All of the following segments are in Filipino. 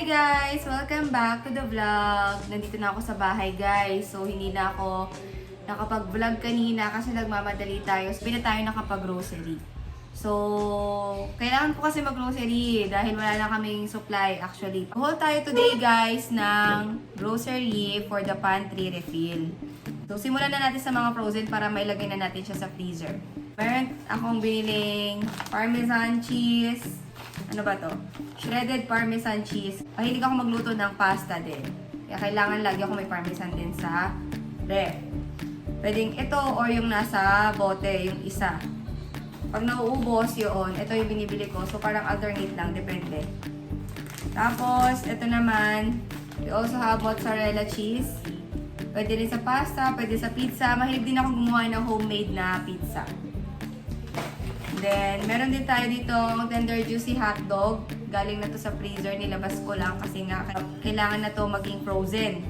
Hi guys! Welcome back to the vlog. Nandito na ako sa bahay guys. So hindi na ako nakapag-vlog kanina kasi nagmamadali tayo. Sabi na tayo nakapag-grocery. So, kailangan ko kasi mag-grocery dahil wala na kaming supply actually. Haul tayo today guys ng grocery for the pantry refill. So, simulan na natin sa mga frozen para mailagay na natin siya sa freezer. Meron akong biniling Parmesan cheese. Ano ba to? Shredded Parmesan cheese. Mahilig ako magluto ng pasta din. Kaya kailangan lagi ako may Parmesan din sa ref. Pwedeng ito or yung nasa bote, yung isa. Pag nauubos yun, ito yung binibili ko. So parang alternate lang, depende. Tapos, ito naman, we also have mozzarella cheese. Pwede rin sa pasta, pwede sa pizza. Mahilig din ako gumawa ng homemade na pizza. Then, meron din tayo dito tender juicy hotdog. Galing na to sa freezer. Nilabas ko lang kasi nga kailangan na to maging frozen.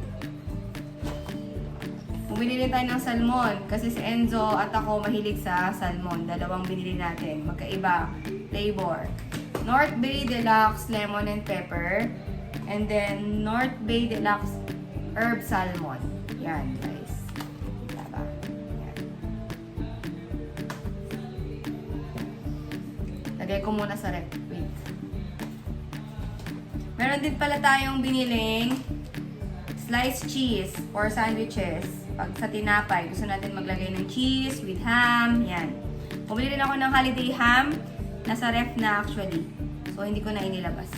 Bumili din tayo ng salmon kasi si Enzo at ako mahilig sa salmon. Dalawang binili natin. Magkaiba flavor. North Bay Deluxe Lemon and Pepper. And then, North Bay Deluxe Herb Salmon. Yan, guys. Diba? Yan. Lagay ko muna sa ref. Wait. Meron din pala tayong biniling sliced cheese for sandwiches. Pag sa tinapay, gusto natin maglagay ng cheese with ham. Yan. Bumili rin ako ng holiday ham. Nasa ref na actually. So, hindi ko na inilabas.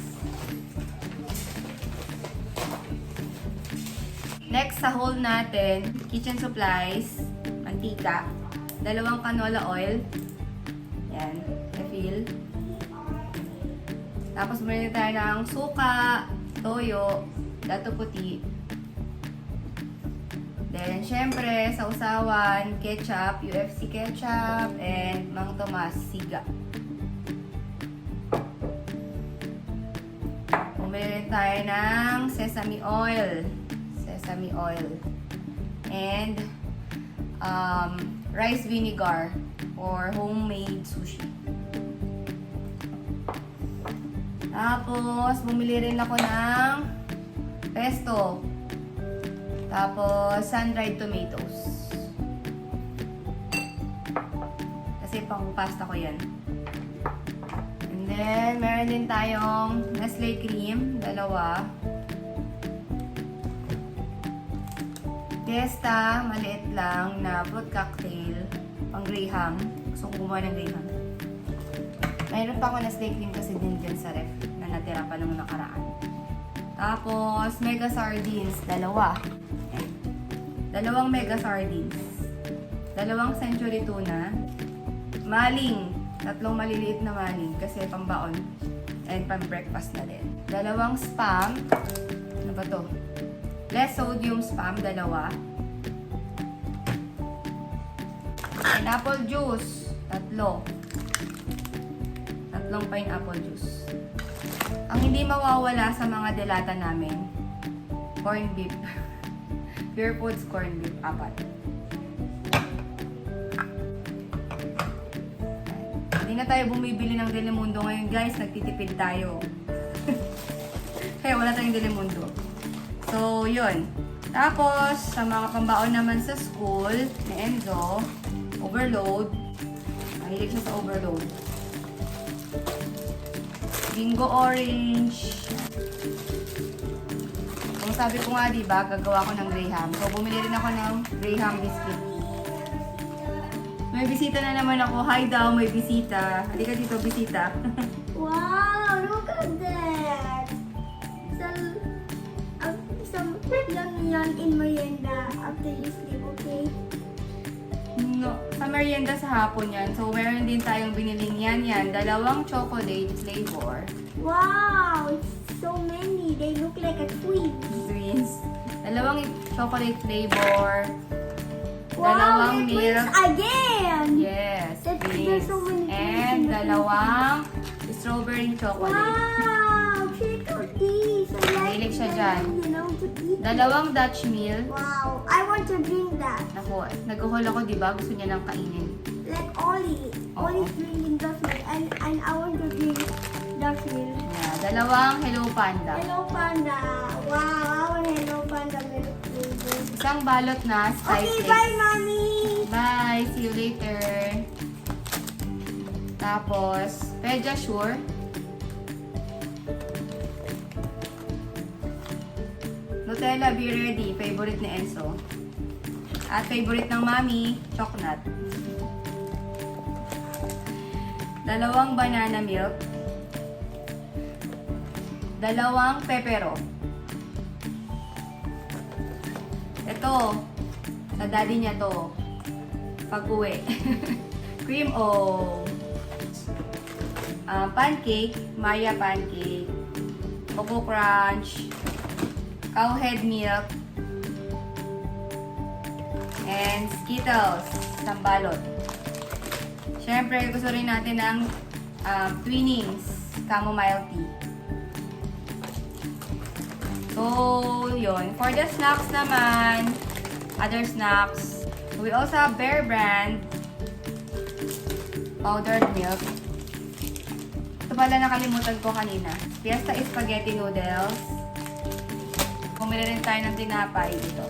Next sa haul natin, kitchen supplies, mantika, dalawang canola oil. Yan. Refill. Tapos, bumili tayo ng suka, toyo, dato puti. Then, syempre, sa usawan, ketchup, UFC ketchup, and Mang Tomas, siga. Bumili tayo ng sesame oil. Sesame oil. And, rice vinegar for homemade sushi. Tapos, bumili rin ako ng pesto. Tapos, sun-dried tomatoes. Kasi pang pasta ko yan. And then, meron din tayong Nestle cream. Dalawa. Fiesta, maliit lang na fruit cocktail. Pang Graham. Gusto kong gumawa ng Graham. Mayroon pa ako Nestle cream kasi din dyan sa ref na natira pa nung nakaraan. Tapos, mega sardines. Dalawa. Dalawang mega sardines. Dalawang century tuna. Maling. Tatlong maliliit na maling kasi pambaon. And pang-breakfast na din. Dalawang spam. Ano ba to? Less sodium spam. Dalawa. Pineapple juice. Tatlo. Tatlong pineapple juice. Ang hindi mawawala sa mga delata namin, corned beef. Pure Foods corned beef, 4. Hindi na tayo bumibili ng Delimundo ngayon guys, nagtitipid tayo. Kaya wala tayong Delimundo. So, yun. Tapos, sa mga pambaon naman sa school, ni Enzo, overload. Mahilig siya sa overload. Bingo orange. Kung sabi ko nga, diba, gagawa ko ng Graham. So, bumili rin ako ng Graham biscuit. May bisita na naman ako. Hi daw, may bisita. Halika dito, bisita. Wow, look at that! Some yan in merienda after you sleep, okay? No, sa merienda sa hapon yan. So, meron din tayong biniling yan. Dalawang chocolate flavor. Wow, it's so many. They look like a twin. Twins. Dalawang chocolate flavor. Wow, Dalawang they're twins milk. again! Yes, There's twins. so many twins And in the dalawang strawberry chocolate. Wow, check out these. I like Mahilig siya them, dyan. you know, to eat. Dalawang Dutch meal. Wow, I want to drink that. Ako, nag-uhol ako, diba? Gusto niya nang kainin. Like Ollie. Oo. Ollie's drinking Dutch milk and I want to drink Daffy. Yeah, dalawang Hello Panda. Hello Panda. Wow, Hello Panda milk flavor. Isang balot na Sky Okay, Flakes. bye, Mommy. Bye! See you later. Tapos, Pediasure. Nutella Be Ready. Favorite ni Enzo. At favorite ng Mami, Chocnut. Dalawang banana milk. Dalawang pepero. Ito, sa daddy niya to. Pag-uwi. Cream o pancake, Maya pancake, Coco Crunch, Cowhead milk, and Skittles, sambalot. Siyempre, gusto rin natin ng Twinings, chamomile tea. So, yun. For the snacks naman, other snacks, we also have Bear Brand powdered milk. Ito pala nakalimutan ko kanina. Fiesta Spaghetti Noodles. Bumili rin tayo ng tinapay dito.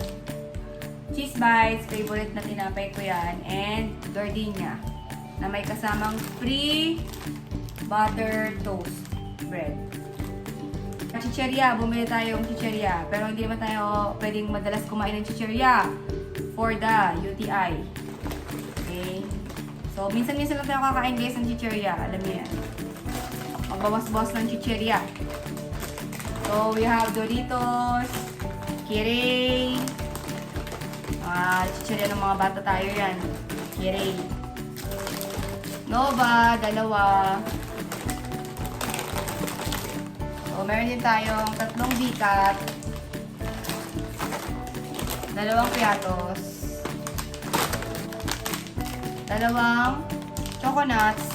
Cheese Bites, favorite na tinapay ko yan. And Gardenia, na may kasamang free buttered toast bread. Chicheria, bumili tayong chicheria. Pero hindi naman tayo pwedeng madalas kumain ng chicheria for the UTI. Okay? So, minsan-minsan lang tayo kakain guys ng chicheria. Alam niyo yan. Magbawas-bawas ng chicheria. So, we have Doritos, Kirei. Chicheria ng mga bata tayo yan. Kirei. Nova, dalawa. So, meron din tayong tatlong bikat. Dalawang piatos. Dalawang choconuts.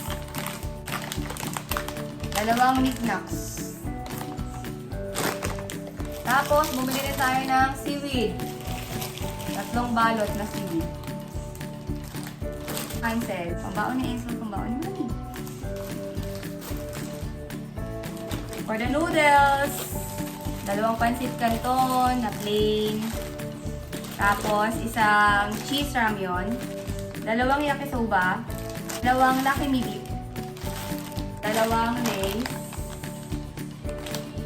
Dalawang knickknacks. Tapos, bumili rin tayo ng seaweed. Tatlong balot na seaweed. Cancel. Pambaon ni Enzo, pambaon ni Mami. For the noodles, dalawang pancit canton na plain. Tapos, isang cheese ramyun. Dalawang yakisoba. Dalawang Lucky Me Dip. Dalawang Lay's.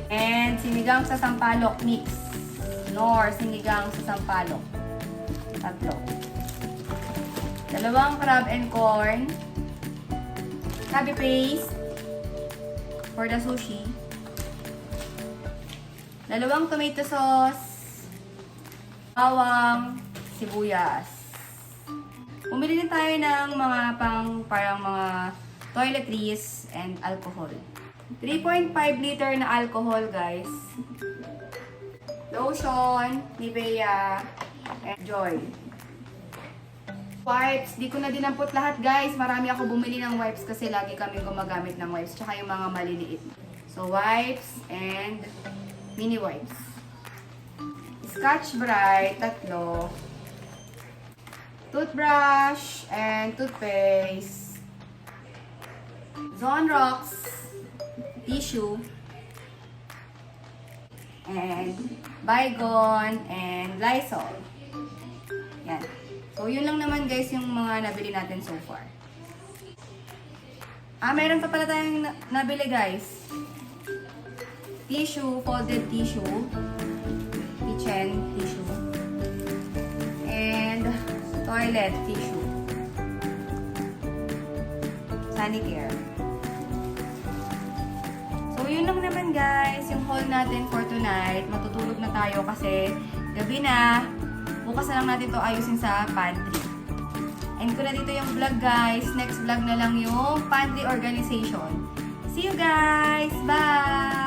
And sinigang sa sampalok mix. Nor sinigang sa sampalok. Tatlo. Dalawang crab and corn. Cabbage paste. For the sushi. Dalawang tomato sauce. Bawang. Sibuyas. Bumili din tayo ng mga parang mga toiletries and alcohol. 3.5 liter na alcohol, guys. Lotion, Nivea, and Joy. Wipes, di ko na dinampot lahat, guys. Marami ako bumili ng wipes kasi lagi kami gumagamit ng wipes. Tsaka yung mga maliliit. So, wipes and mini wipes. Scotch Brite, 3. Toothbrush and toothpaste. Zonrox tissue. And Baygon and Lysol. Yan. So, yun lang naman guys yung mga nabili natin so far. Meron pa pala tayong nabili guys. Tissue, folded tissue. Kitchen tissue. And toilet tissue. Sanicare. So, yun lang naman guys, yung haul natin for tonight. Matutulog na tayo kasi gabi na. Bukas na lang natin to ayusin sa pantry. End ko na dito yung vlog guys. Next vlog na lang yung pantry organization. See you guys! Bye!